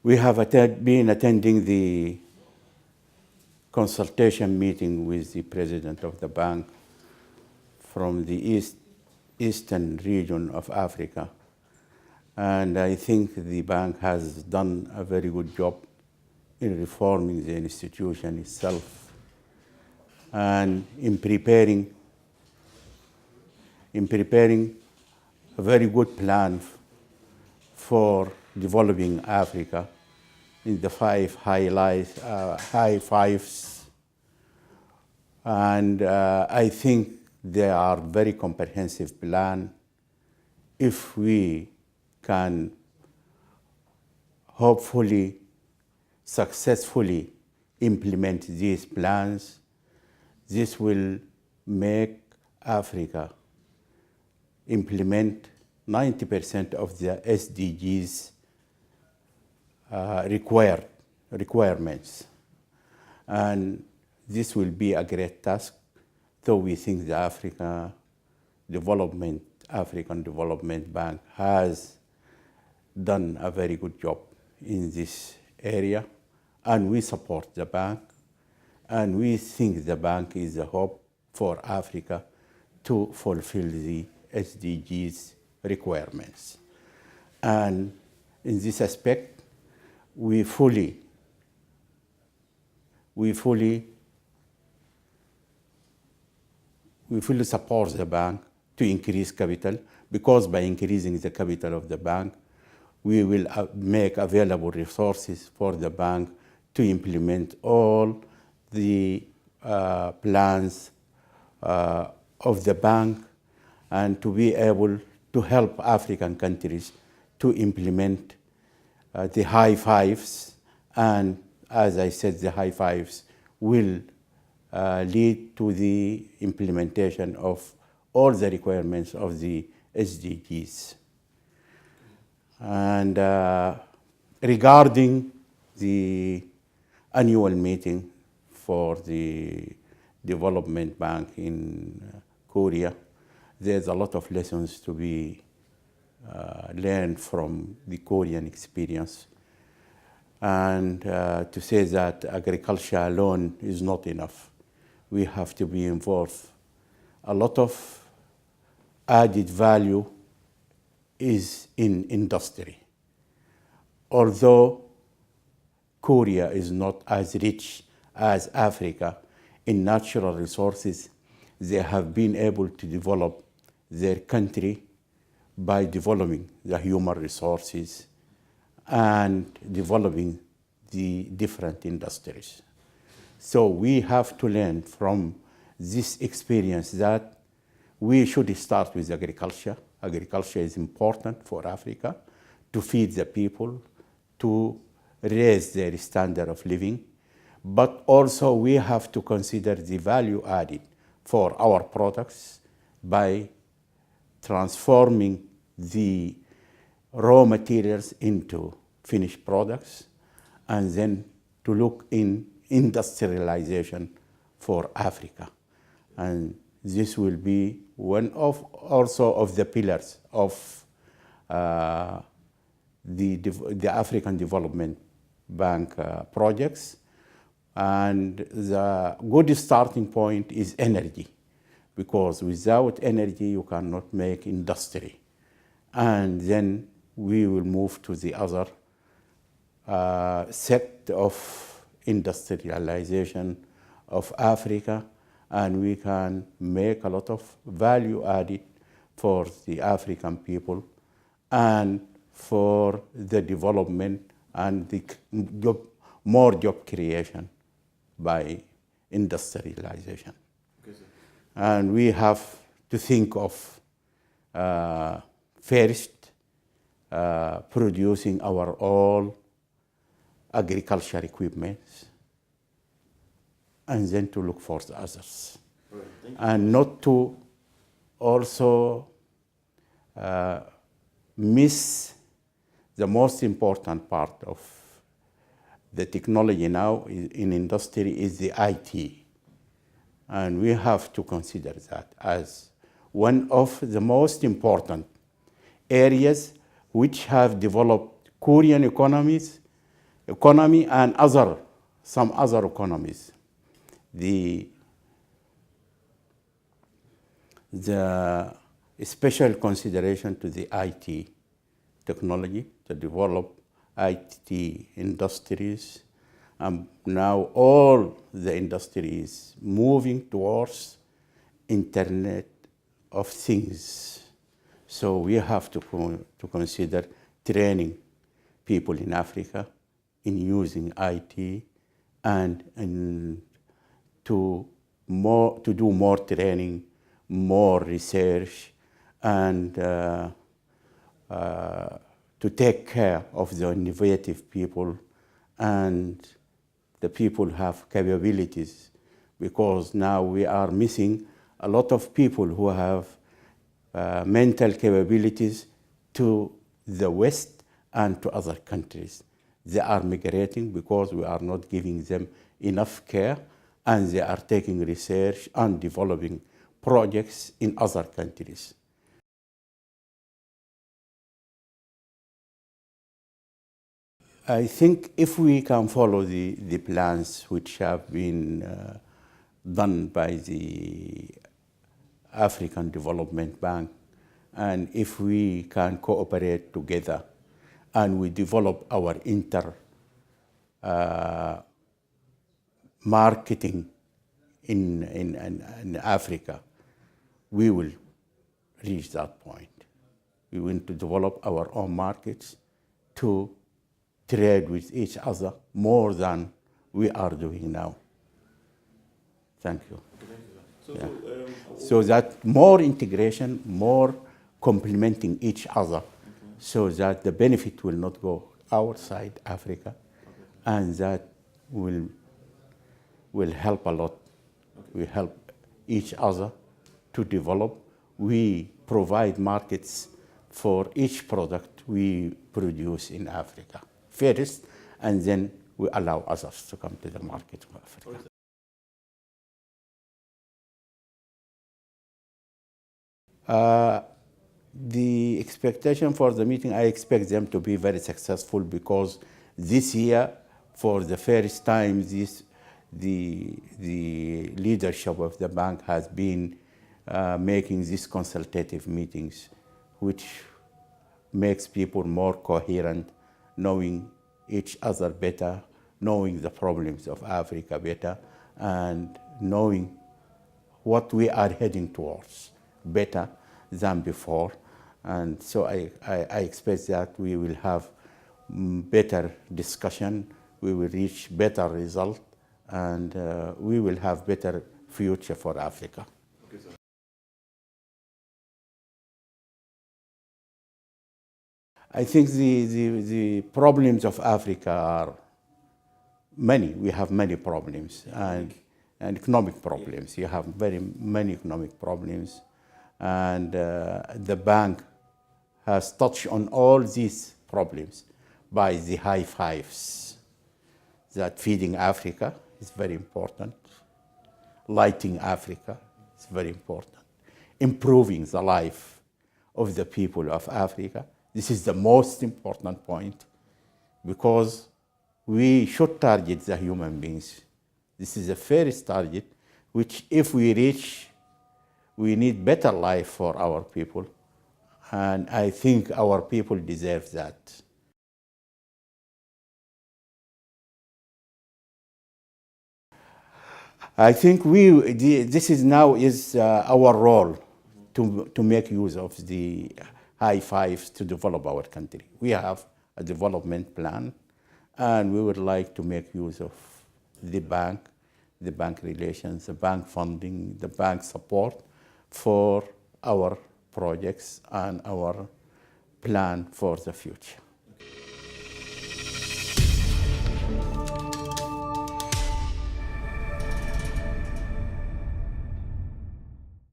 We have been attending the consultation meeting with the president of the bank from the eastern region of Africa. And I think the bank has done a very good job in reforming the institution itself and in preparing a very good plan for developing Africa in the high fives. And I think they are very comprehensive plan. If we can hopefully successfully implement these plans, this will make Africa implement 90% of the SDGs requirements. And this will be a great task, though we think the African Development Bank has done a very good job in this area, and we support the bank, and we think the bank is a hope for Africa to fulfill the SDGs requirements. And in this aspect, we fully support the bank to increase capital, because by increasing the capital of the bank, we will make available resources for the bank to implement all the plans of the bank and to be able to help African countries to implement the high fives. And as I said, the high fives will lead to the implementation of all the requirements of the SDGs. And regarding the annual meeting for the Development Bank in Korea, there's a lot of lessons to be learned from the Korean experience. And to say that agriculture alone is not enough. We have to be involved. A lot of added value is in industry. Although Korea is not as rich as Africa in natural resources, they have been able to develop their country by developing the human resources and developing the different industries. So we have to learn from this experience that we should start with agriculture. Agriculture is important for Africa to feed the people, to raise their standard of living, but also we have to consider the value added for our products by transforming the raw materials into finished products, and then to look in industrialization for Africa. And this will be one of also of the pillars of the African Development Bank projects. And the good starting point is energy, because without energy you cannot make industry. And then we will move to the other set of industrialization of Africa, and we can make a lot of value added for the African people and for the development and the more job creation by industrialization. Okay, and we have to think of first producing our own agriculture equipment, and then to look for the others. Right, and not to also miss the most important part of the technology now in industry is the IT. And we have to consider that as one of the most important areas which have developed Korean economies economy and some other economies. The special consideration to the IT technology, to develop IT industries. Now all the industry is moving towards Internet of Things. So we have to consider training people in Africa in using IT and to do more training, more research, and to take care of the innovative people and the people have capabilities, because now we are missing a lot of people who have mental capabilities to the West and to other countries. They are migrating because we are not giving them enough care, and they are taking research and developing projects in other countries. I think if we can follow the plans which have been done by the African Development Bank, and if we can cooperate together and we develop our marketing in Africa, we will reach that point. We want to develop our own markets to trade with each other more than we are doing now. Thank you. Yeah. So that more integration, more complementing each other, so that the benefit will not go outside Africa, and that will help a lot. We help each other to develop. We provide markets for each product we produce in Africa first, and then we allow others to come to the market of Africa. The expectation for the meeting, I expect them to be very successful, because this year, for the first time, the leadership of the bank has been making these consultative meetings, which makes people more coherent, knowing each other better, knowing the problems of Africa better, and knowing what we are heading towards better than before. And so I expect that we will have better discussion, we will reach better result, and we will have better future for Africa. Okay, sir. I think the problems of Africa are many. We have many problems, and economic problems. You have very many economic problems, and the bank has touched on all these problems by the high fives. That feeding Africa is very important. Lighting Africa is very important. Improving the life of the people of Africa. This is the most important point, because we should target the human beings. This is the first target, which if we reach, we need better life for our people. And I think our people deserve that. I think this is now our role to make use of the high fives to develop our country. We have a development plan, and we would like to make use of the bank relations, the bank funding, the bank support for our projects and our plan for the future.